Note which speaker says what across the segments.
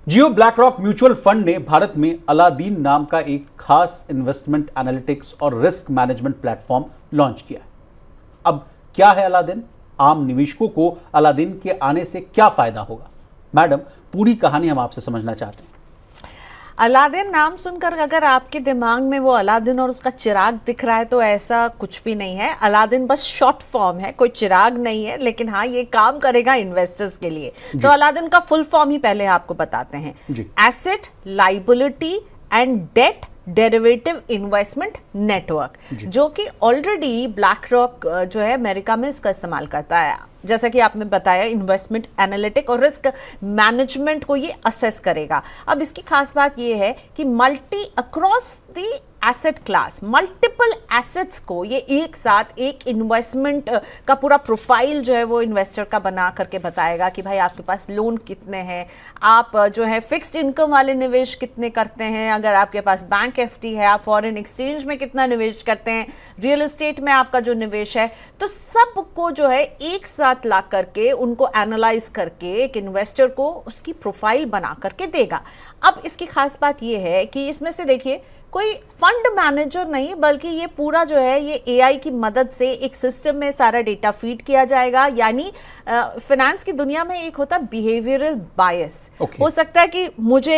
Speaker 1: जियो black rock mutual fund ने भारत में Aladdin नाम का एक खास इन्वेस्टमेंट एनालिटिक्स और रिस्क मैनेजमेंट प्लेटफॉर्म लॉन्च किया है। अब क्या है अलादीन? आम निवेशकों को अलादीन के आने से क्या फायदा होगा? मैडम, पूरी कहानी हम आपसे समझना चाहते हैं।
Speaker 2: अलादीन नाम सुनकर अगर आपके दिमाग में वो अलादीन और उसका चिराग दिख रहा है तो ऐसा कुछ भी नहीं है। अलादीन बस शॉर्ट फॉर्म है, कोई चिराग नहीं है, लेकिन हाँ ये काम करेगा इन्वेस्टर्स के लिए। तो अलादीन का फुल फॉर्म ही पहले आपको बताते हैं। Asset liability and debt derivative investment network, जो कि ऑलरेडी ब्लैक रॉक जो है अमेरिका में इसका इस्तेमाल करता है। जैसा कि आपने बताया, इन्वेस्टमेंट एनालिटिक और रिस्क मैनेजमेंट को ये असेस करेगा। अब इसकी खास बात ये है कि multi across the asset class, multiple assets को ये एक साथ एक इन्वेस्टमेंट का पूरा प्रोफाइल जो है वो इन्वेस्टर का बना करके बताएगा कि भाई आपके पास लोन कितने हैं, आप जो है फिक्स्ड इनकम वाले निवेश कितने करते हैं, अगर आपके पास बैंक एफडी है, आप फॉरेन एक्सचेंज में कितना निवेश करते हैं, रियल एस्टेट में आपका जो निवेश है, तो सबको जो है एक साथ ला करके उनको एनालाइज करके एक इन्वेस्टर को उसकी प्रोफाइल बना करके देगा। अब इसकी खास बात यह है कि इसमें से देखिए कोई फंड मैनेजर नहीं, बल्कि ये पूरा जो है ये एआई की मदद से एक सिस्टम में सारा डेटा फीड किया जाएगा। यानी फाइनेंस की दुनिया में एक होता है बिहेवियरल बायस। हो सकता है कि मुझे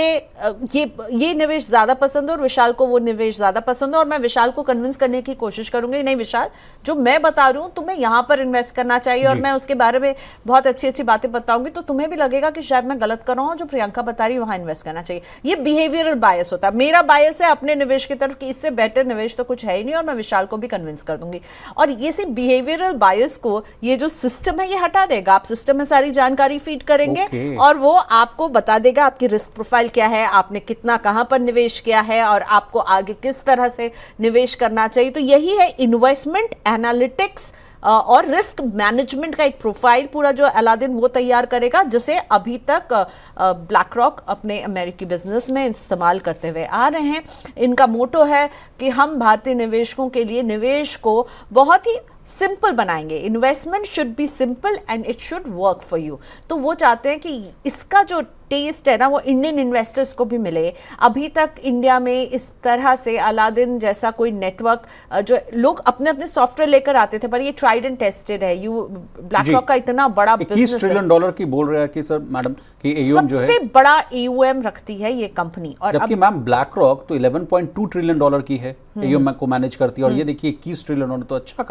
Speaker 2: ये निवेश ज्यादा पसंद हो और विशाल को वो निवेश ज्यादा पसंद हो, और मैं विशाल को कन्विंस करने की कोशिश करूंगी, नहीं विशाल, जो मैं बता रही हूँ तुम्हें यहाँ पर इन्वेस्ट करना चाहिए, और मैं उसके बारे में बहुत अच्छी अच्छी बातें बताऊंगी, तो तुम्हें भी लगेगा कि शायद मैं गलत कर रहा हूँ, जो प्रियंका बता रही है वहां इन्वेस्ट करना चाहिए। ये बिहेवियरल बायस होता है। मेरा बायस है अपने निवेश की तरफ कि इससे बेटर निवेश तो कुछ है ही नहीं, और मैं विशाल को भी कन्विंस कर दूंगी। और ये सी बिहेवियरल बायस को ये जो सिस्टम है ये हटा देगा। आप सिस्टम में सारी जानकारी फीड करेंगे और वो आपको बता देगा आपकी रिस्क प्रोफाइल क्या है, आपने कितना कहां पर निवेश किया है, और आपको आगे किस तरह से निवेश करना चाहिए। तो यही है इन्वेस्टमेंट एनालिटिक्स और रिस्क मैनेजमेंट का एक प्रोफाइल पूरा जो अलादीन वो तैयार करेगा, जिसे अभी तक ब्लैक रॉक अपने अमेरिकी बिजनेस में इस्तेमाल करते हुए आ रहे हैं। इनका मोटो है कि हम भारतीय निवेशकों के लिए निवेश को बहुत ही सिंपल बनाएंगे। Investment should be simple and it should work for you. तो वो चाहते हैं कि इसका जो टेस्ट है ना वो इंडियन इन्वेस्टर्स को भी मिले। अभी तक इंडिया में इस तरह से अलादीन जैसा कोई नेटवर्क जो लोग अपने अपने सॉफ्टवेयर लेकर आते थे, पर ये ट्राइड एंड टेस्टेड है। ब्लैक रॉक का इतना बड़ा बिजनेस है, $21
Speaker 1: ट्रिलियन की बोल रहे हैं कि सर मैडम कि AUM जो है
Speaker 2: सबसे बड़ा AUM रखती है ये कंपनी। और
Speaker 1: जबकि मैम ब्लैक रॉक तो $11.2 ट्रिलियन की है AUM को मैनेज करती है, और ये देखिए $21 ट्रिलियन, तो अच्छा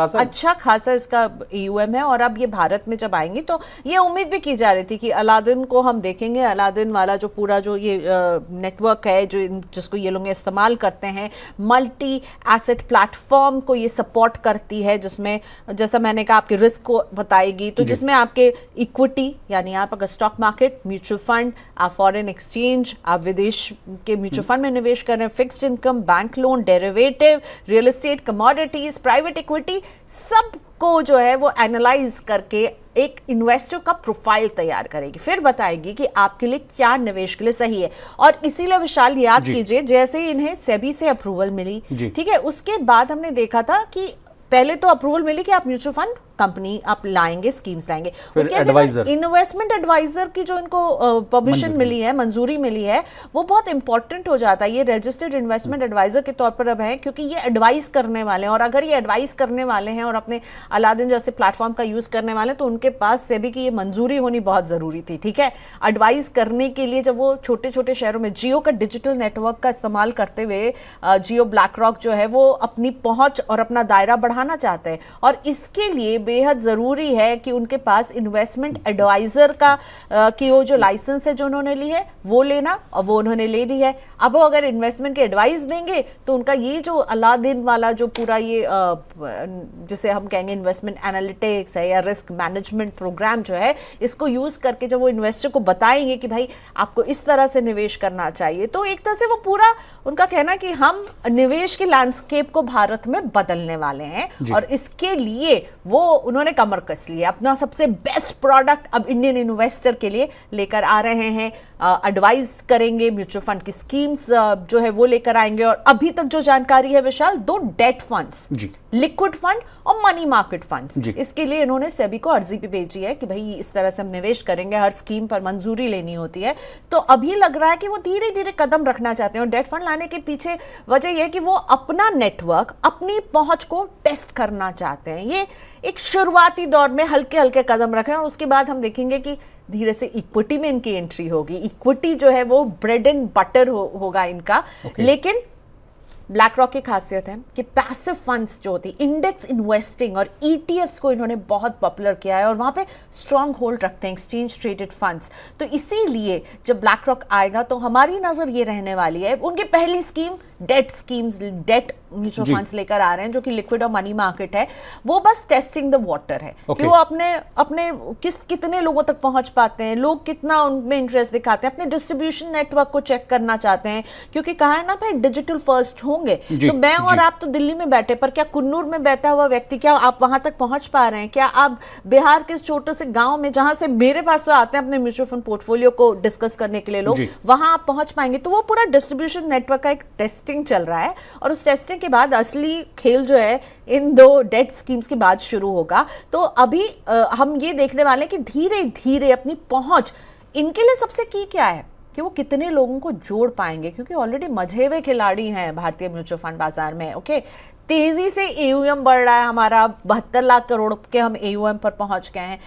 Speaker 2: खासा इसका AUM है। और अब ये भारत में जब आएंगे तो ये उम्मीद भी की जा रही थी कि अलादीन को हम देखेंगे। अलादीन वाला जो पूरा जो ये नेटवर्क है जो जिसको ये लोग इस्तेमाल करते हैं, मल्टी एसेट प्लेटफॉर्म को ये सपोर्ट करती है, जिसमें जैसा मैंने कहा आपके रिस्क को बताएगी, तो जिसमें आपके इक्विटी यानी आप अगर स्टॉक मार्केट, म्यूचुअल फंड, आप फॉरेन एक्सचेंज, आप विदेश के म्यूचुअल फंड में निवेश कर रहे हैं, fixed income, bank loan, derivative, real estate, commodities, private equity, सबको जो है वो एनालाइज करके एक इन्वेस्टर का प्रोफाइल तैयार करेगी, फिर बताएगी कि आपके लिए क्या निवेश के लिए सही है। और इसीलिए विशाल याद कीजिए, जैसे ही इन्हें सेबी से अप्रूवल मिली, ठीक है, उसके बाद हमने देखा था कि पहले तो अप्रूवल मिली कि आप म्यूचुअल फंड कंपनी आप लाएंगे, स्कीम्स लाएंगे, उसके बाद इन्वेस्टमेंट एडवाइजर की जो इनको परमिशन मिली है, मंजूरी मिली है, वो बहुत इंपॉर्टेंट हो जाता है। ये रजिस्टर्ड इन्वेस्टमेंट एडवाइजर के तौर पर अब है, क्योंकि ये एडवाइस करने वाले हैं, और अगर ये एडवाइस करने वाले हैं और अपने अलादीन जैसे प्लेटफॉर्म का यूज करने वाले हैं, तो उनके पास सेबी की ये मंजूरी होनी बहुत जरूरी थी। ठीक है, एडवाइस करने के लिए जब वो छोटे छोटे शहरों में जियो का डिजिटल नेटवर्क का इस्तेमाल करते हुए जियो ब्लैक रॉक जो है वो अपनी पहुंच और अपना दायरा बढ़ाना चाहते हैं, और इसके लिए बेहद जरूरी है कि उनके पास इन्वेस्टमेंट एडवाइजर का कि वो जो लाइसेंस है जो उन्होंने ली है वो लेना, और वो उन्होंने ले ली है। अब वो अगर इन्वेस्टमेंट की एडवाइस देंगे तो उनका ये जो अलादीन वाला जो पूरा ये जिसे हम कहेंगे इन्वेस्टमेंट एनालिटिक्स है या रिस्क मैनेजमेंट प्रोग्राम जो है, इसको यूज करके जब वो इन्वेस्टर को बताएंगे कि भाई आपको इस तरह से निवेश करना चाहिए, तो एक तरह से वो पूरा उनका कहना कि हम निवेश के लैंडस्केप को भारत में बदलने वाले हैं, और इसके लिए वो उन्होंने कमर कस ली है, अपना सबसे बेस्ट प्रोडक्ट अब इंडियन इन्वेस्टर के लिए लेकर आ रहे हैं, एडवाइस करेंगे, म्यूचुअल फंड की स्कीम्स जो है वो लेकर आएंगे। और अभी तक जो जानकारी है विशाल, 2 डेट फंड्स, लिक्विड फंड और मनी मार्केट फंड्स, इसके लिए इन्होंने सेबी को अर्जी भी भेजी है कि भाई इस तरह से हम निवेश करेंगे, हर स्कीम पर मंजूरी लेनी होती है। तो अभी लग रहा है कि वो धीरे धीरे कदम रखना चाहते हैं, और डेट फंड लाने के पीछे वजह यह है कि वो अपना नेटवर्क, अपनी पहुंच को टेस्ट करना चाहते हैं। ये एक शुरुआती दौर में हल्के हल्के कदम रख रहे हैं, और उसके बाद हम देखेंगे कि धीरे से इक्विटी में इनकी एंट्री होगी। इक्विटी जो है वो ब्रेड एंड बटर होगा इनका। लेकिन ब्लैक रॉक की खासियत है कि पैसिव फंड्स जो होती, इंडेक्स इन्वेस्टिंग और ईटीएफ्स को इन्होंने बहुत पॉपुलर किया है, और वहां पे स्ट्रांग होल्ड रखते हैं एक्सचेंज ट्रेडेड फंड्स। तो इसीलिए जब ब्लैक रॉक आएगा तो हमारी नजर ये रहने वाली है, उनकी पहली scheme debt schemes, debt mutual funds लेकर आ रहे हैं जो कि लिक्विड और मनी मार्केट है। वो बस टेस्टिंग द वाटर है कि वो अपने कितने लोगों तक पहुंच पाते हैं, लोग कितना उनमें इंटरेस्ट दिखाते हैं, अपने डिस्ट्रीब्यूशन नेटवर्क को चेक करना चाहते हैं। क्योंकि कहा है ना भाई, डिजिटल फर्स्ट होंगे। तो मैं और आप तो दिल्ली में बैठे, पर क्या कुन्नूर में बैठा हुआ व्यक्ति, क्या आप वहां तक पहुंच पा रहे हैं? क्या आप बिहार के छोटे से गांव में, जहां से मेरे पास तो आते हैं अपने म्यूचुअल फंड पोर्टफोलियो को डिस्कस करने के लिए लोग, वहां आप पहुंच पाएंगे? तो वो पूरा डिस्ट्रीब्यूशन नेटवर्क का एक टेस्टिंग चल रहा है, और उस टेस्टिंग के बाद असली खेल जो है इन 2 डेट स्कीम्स के बाद शुरू होगा। तो अभी हम ये देखने वाले हैं कि धीरे धीरे अपनी पहुंच, इनके लिए सबसे की क्या है कि वो कितने लोगों को जोड़ पाएंगे, क्योंकि ऑलरेडी मजे हुए खिलाड़ी हैं भारतीय म्यूचुअल फंड बाजार में। ओके, तेजी से एयूएम बढ़ रहा है हमारा, 72 लाख करोड़ के हम एयूएम पर पहुंच गए हैं।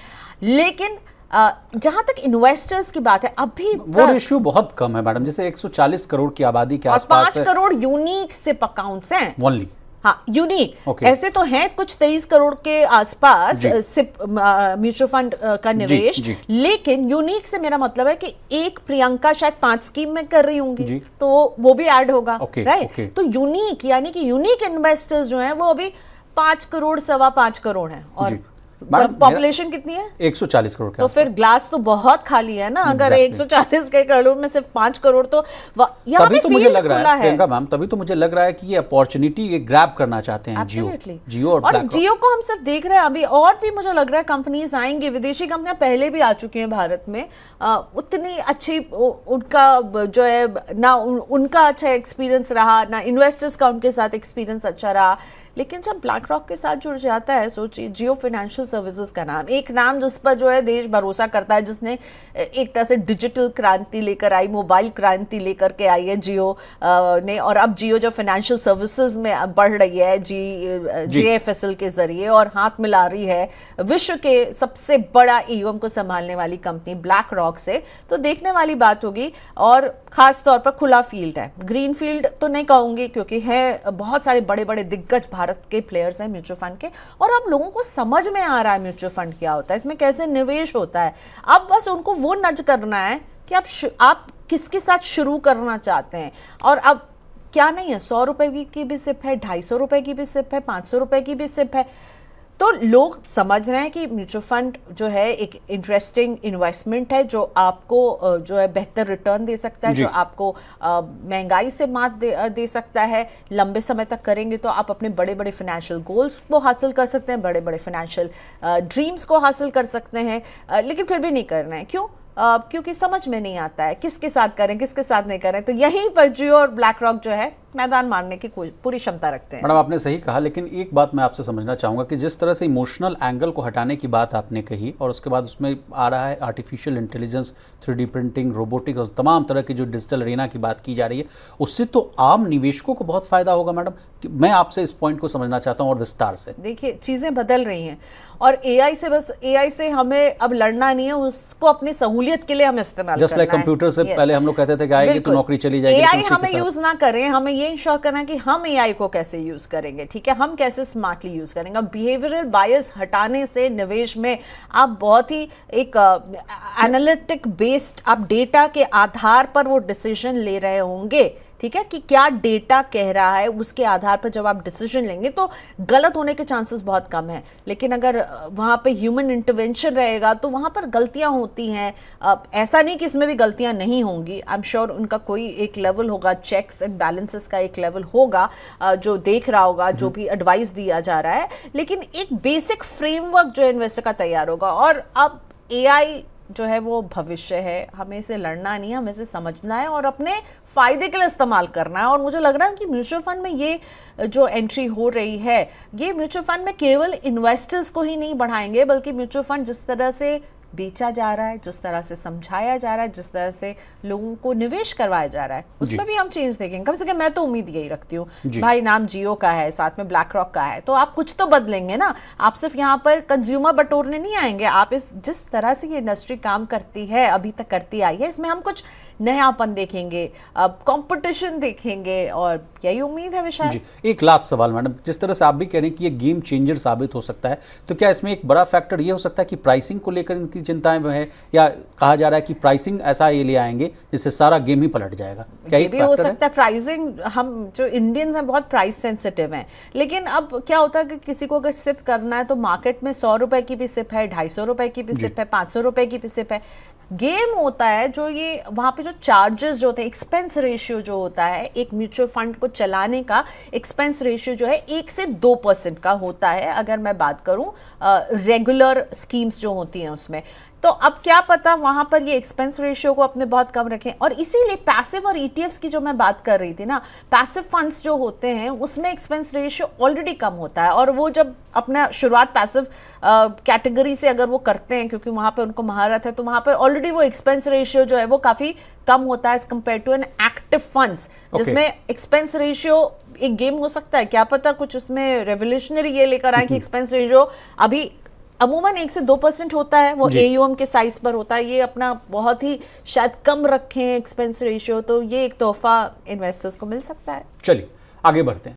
Speaker 2: लेकिन जहां तक इन्वेस्टर्स की बात है, अभी
Speaker 1: वो रेशियो बहुत कम है मैडम, जैसे 140 करोड़ की आबादी के आसपास, और
Speaker 2: 5 करोड़ यूनिक सिप अकाउंट्स हैं
Speaker 1: ओनली।
Speaker 2: हाँ, यूनिक ऐसे तो हैं कुछ 23 करोड़ के आसपास सिप म्यूचुअल फंड का निवेश। लेकिन यूनिक से मेरा मतलब है कि एक प्रियंका शायद 5 स्कीम में कर रही होंगी, तो वो भी ऐड होगा, राइट? तो यूनिक यानी कि यूनिक इन्वेस्टर्स जो हैं वो अभी 5 करोड़, 5.25 करोड़ हैं। और पॉपुलेशन कितनी है?
Speaker 1: 140 करोड़।
Speaker 2: तो फिर ग्लास तो बहुत खाली है ना। अगर 140 के करोड़ में सिर्फ 5 करोड़, तो यहाँ पे
Speaker 1: मुझे लग रहा है प्रियंका मैम, तभी तो मुझे लग रहा है कि ये अपॉर्चुनिटी ये ग्रैब करना चाहते हैं जियो
Speaker 2: और जियो को हम सब देख रहे हैं अभी। और भी मुझे लग रहा है कंपनीज आएंगे, विदेशी कंपनियां पहले भी आ चुकी हैं भारत में। उतनी अच्छी उनका जो है ना, उनका अच्छा एक्सपीरियंस रहा ना, इन्वेस्टर्स का उनके साथ एक्सपीरियंस अच्छा रहा। लेकिन जब ब्लैक रॉक के साथ जुड़ जाता है, सोचिए जियो फाइनेंशियल सर्विसेज का नाम, एक नाम जिस पर जो है देश भरोसा करता है, जिसने एक तरह से डिजिटल क्रांति लेकर आई, मोबाइल क्रांति लेकर के आई है जियो ने। और अब जियो जो फाइनेंशियल सर्विसेज में बढ़ रही है JFSL के जरिए, और हाथ मिला रही है विश्व के सबसे बड़ा ईओएम को संभालने वाली कंपनी ब्लैक रॉक से, तो देखने वाली बात होगी। और खास तौर पर खुला फील्ड है, ग्रीन फील्ड तो नहीं कहूंगी, क्योंकि है बहुत सारे बड़े बड़े दिग्गज भारत के प्लेयर्स हैं म्यूचुअल फंड के, और अब लोगों को समझ में आ रहा है म्यूचुअल फंड क्या होता है, इसमें कैसे निवेश होता है। अब बस उनको वो नज करना है कि आप किसके साथ शुरू करना चाहते हैं। और अब क्या नहीं है, 100 रुपए की भी सिप है, 250 रुपए की भी सिप है, 500 रुपए की भी सिप है। तो लोग समझ रहे हैं कि म्यूचुअल फंड जो है एक इंटरेस्टिंग इन्वेस्टमेंट है, जो आपको जो है बेहतर रिटर्न दे सकता है, जो आपको महंगाई से मात दे सकता है। लंबे समय तक करेंगे तो आप अपने बड़े बड़े फाइनेंशियल गोल्स को हासिल कर सकते हैं, बड़े बड़े फाइनेंशियल ड्रीम्स को हासिल कर सकते हैं। लेकिन फिर भी नहीं करना है, क्यों? क्योंकि समझ में नहीं आता है किसके साथ करें, किसके साथ नहीं करें। तो यहीं पर जियो और ब्लैक रॉक जो है मैदान मारने की पूरी क्षमता रखते हैं।
Speaker 1: मैडम आपने सही कहा, लेकिन एक बात मैं आपसे समझना चाहूँगा कि जिस तरह से इमोशनल एंगल को हटाने की बात आपने कही, और उसके बाद उसमें आ रहा है artificial intelligence, 3D printing, robotics और तमाम तरह की जो डिजिटल अरेना की बात की जा रही है, उससे तो आम निवेशकों को बहुत फायदा होगा मैडम। मैं आपसे इस पॉइंट को समझना चाहता हूँ और विस्तार से।
Speaker 2: देखिए, चीज़ें बदल रही हैं, और एआई से हमें अब लड़ना नहीं है, उसको अपनी सहूलियत के लिए हम इस्तेमाल
Speaker 1: जस्ट लाइक कंप्यूटर से पहले हम लोग कहते थे कि आएगी तो नौकरी चली जाएगी।
Speaker 2: एआई हमें यूज ना करें, हमें ये इंश्योर करना है कि हम एआई को कैसे यूज करेंगे, ठीक है, हम कैसे स्मार्टली यूज करेंगे। बिहेवियरल बायस हटाने से निवेश में आप बहुत ही एक एनालिटिक बेस्ड, आप डेटा के आधार पर वो डिसीजन ले रहे होंगे, ठीक है, कि क्या डेटा कह रहा है, उसके आधार पर जब आप डिसीजन लेंगे तो गलत होने के चांसेस बहुत कम है। लेकिन अगर वहाँ पे ह्यूमन इंटरवेंशन रहेगा तो वहाँ पर गलतियाँ होती हैं। ऐसा नहीं कि इसमें भी गलतियाँ नहीं होंगी, आई एम श्योर उनका कोई एक लेवल होगा, चेक्स एंड बैलेंसेस का एक लेवल होगा जो देख रहा होगा, जो भी एडवाइस दिया जा रहा है। लेकिन एक बेसिक फ्रेमवर्क जो इन्वेस्टर का तैयार होगा। और अब एआई जो है वो भविष्य है, हमें इसे लड़ना नहीं है, हमें इसे समझना है और अपने फायदे के लिए इस्तेमाल करना है। और मुझे लग रहा है कि म्यूचुअल फंड में ये जो एंट्री हो रही है, ये म्यूचुअल फंड में केवल इन्वेस्टर्स को ही नहीं बढ़ाएंगे, बल्कि म्यूचुअल फंड जिस तरह से बेचा जा रहा है, जिस तरह से समझाया जा रहा है, जिस तरह से लोगों को निवेश करवाया जा रहा है, उसमें भी हम चेंज देखेंगे। कम से कम मैं तो उम्मीद यही रखती हूँ। भाई नाम जियो का है, साथ में ब्लैक रॉक का है, तो आप कुछ तो बदलेंगे ना। आप सिर्फ यहाँ पर कंज्यूमर बटोरने नहीं आएंगे। आप इस जिस तरह से ये इंडस्ट्री काम करती है, अभी तक करती आई है, इसमें हम कुछ नयापन देखेंगे, अब कंपटीशन देखेंगे, और यही उम्मीद है विशाल।
Speaker 1: एक लास्ट सवाल मैडम, जिस तरह से आप भी कह रहे हैं कि ये गेम चेंजर साबित हो सकता है, तो क्या इसमें एक बड़ा फैक्टर ये हो सकता है कि प्राइसिंग को लेकर इनकी चिंताएं है, या कहा जा रहा है कि प्राइसिंग ऐसा ये ले आएंगे जिससे सारा गेम ही पलट जाएगा? क्या
Speaker 2: ये भी हो सकता है। प्राइसिंग, हम जो इंडियंस हैं बहुत प्राइस सेंसिटिव हैं, लेकिन अब क्या होता है कि किसी को अगर सिप करना है तो मार्केट में 100 रुपए की भी सिप है, 250 रुपए की भी सिप है, 500 रुपए की भी सिप है। गेम होता है जो ये वहाँ पे जो चार्जेस जो होते हैं, एक्सपेंस रेशियो जो होता है, एक म्यूचुअल फंड को चलाने का एक्सपेंस रेशियो जो है 1 से 2% का होता है, अगर मैं बात करूँ रेगुलर स्कीम्स जो होती हैं उसमें। तो अब क्या पता वहाँ पर ये एक्सपेंस रेशियो को अपने बहुत कम रखें। और इसीलिए पैसिव और ईटीएफ्स की जो मैं बात कर रही थी ना, पैसिव फंड्स जो होते हैं उसमें एक्सपेंस रेशियो ऑलरेडी कम होता है, और वो जब अपना शुरुआत पैसिव कैटेगरी से अगर वो करते हैं, क्योंकि वहाँ पे उनको महारत है, तो वहाँ पर ऑलरेडी वो एक्सपेंस रेशियो जो है वो काफ़ी कम होता है as compared to an active funds, जिसमें एक्सपेंस रेशियो एक गेम हो सकता है। क्या पता कुछ उसमें रेवोल्यूशनरी ये लेकर आए कि एक्सपेंस रेशियो अभी अमूमन 1 से 2% होता है, वो एयूएम के साइज पर होता है, ये अपना बहुत ही शायद कम रखें एक्सपेंस रेशियो, तो ये एक तोहफा इन्वेस्टर्स को मिल सकता है।
Speaker 1: चलिए आगे बढ़ते हैं।